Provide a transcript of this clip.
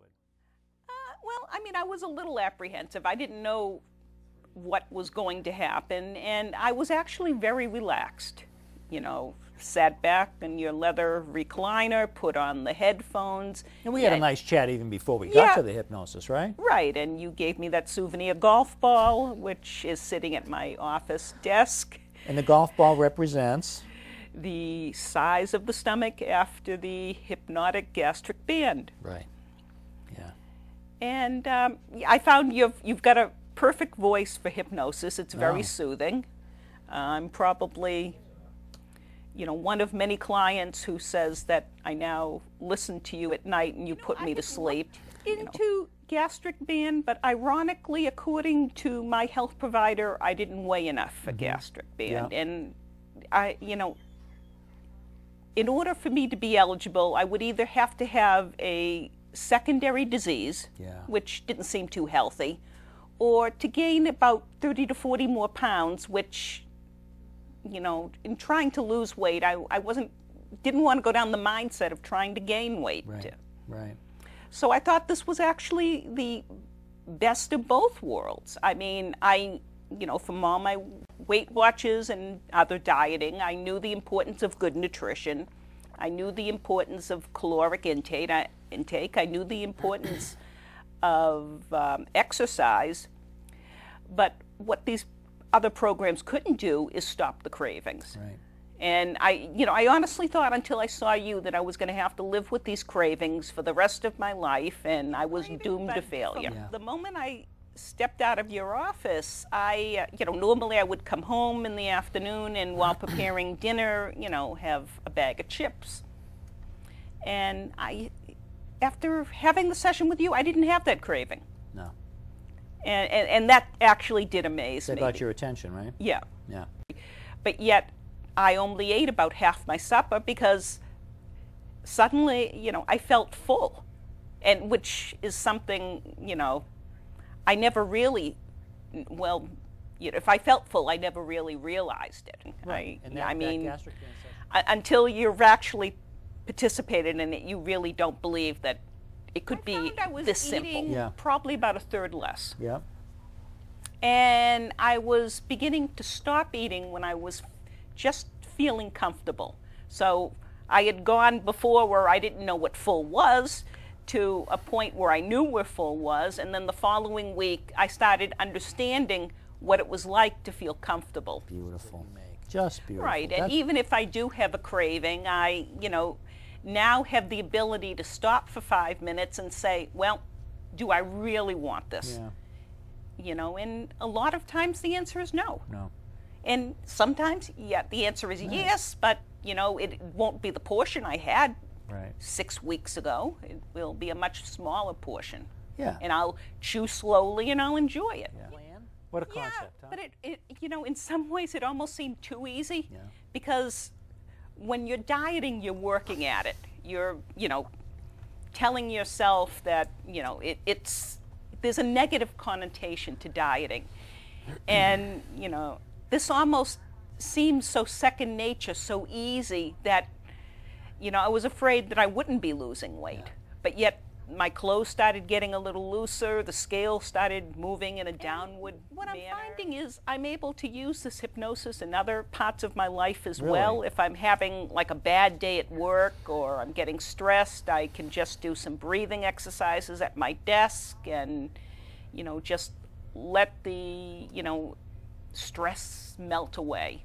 it? Well, I mean, I was a little apprehensive. I didn't know what was going to happen, and I was actually very relaxed. You know, sat back in your leather recliner, put on the headphones. And we had a nice chat even before we got to the hypnosis, right? Right, and you gave me that souvenir golf ball, which is sitting at my office desk. And the golf ball represents? The size of the stomach after the hypnotic gastric band. Right, yeah. And I found you've got a perfect voice for hypnosis. It's very soothing. I'm probably, you know, one of many clients who says that I now listen to you at night and you put me to sleep. Into gastric band, but ironically, according to my health provider, I didn't weigh enough for gastric band. Yeah. And in order for me to be eligible, I would either have to have a secondary disease, which didn't seem too healthy, or to gain about 30 to 40 more pounds, which, you know, in trying to lose weight, I didn't want to go down the mindset of trying to gain weight. Right, right. So I thought this was actually the best of both worlds. I mean, you know, from all my Weight Watchers and other dieting, I knew the importance of good nutrition. I knew the importance of caloric intake. I knew the importance of exercise. But what these other programs couldn't do is stop the cravings. Right. And I honestly thought until I saw you that I was going to have to live with these cravings for the rest of my life, and I was doomed to failure. Yeah. The moment I stepped out of your office, normally I would come home in the afternoon and while preparing dinner, have a bag of chips. And after having the session with you, I didn't have that craving. No. And that actually did amaze me. That got your attention, right? Yeah. Yeah. But yet, I only ate about half my supper because suddenly, I felt full. And which is something, I never really, if I felt full, I never really realized it. Right. Until you've actually participated in it, you really don't believe that it could be this simple. Yeah. Probably about a third less. Yeah. And I was beginning to stop eating when I was just feeling comfortable. So I had gone before where I didn't know what full was to a point where I knew where full was, and then the following week I started understanding what it was like to feel comfortable. Beautiful. Just beautiful. Right, and even if I do have a craving, I, now have the ability to stop for 5 minutes and say, well, do I really want this? Yeah. And a lot of times the answer is no. No. And sometimes, the answer is yes, but, it won't be the portion I had 6 weeks ago. It will be a much smaller portion. Yeah. And I'll chew slowly and I'll enjoy it. Yeah. What a concept, huh? But it in some ways it almost seemed too easy. Yeah. Because when you're dieting, you're working at it. You're, telling yourself that, there's a negative connotation to dieting. And, this almost seems so second nature, so easy that, I was afraid that I wouldn't be losing weight. Yeah. But yet my clothes started getting a little looser, the scale started moving in a downward manner. I'm finding is I'm able to use this hypnosis in other parts of my life as well. If I'm having like a bad day at work or I'm getting stressed, I can just do some breathing exercises at my desk and, just let the, stress melt away.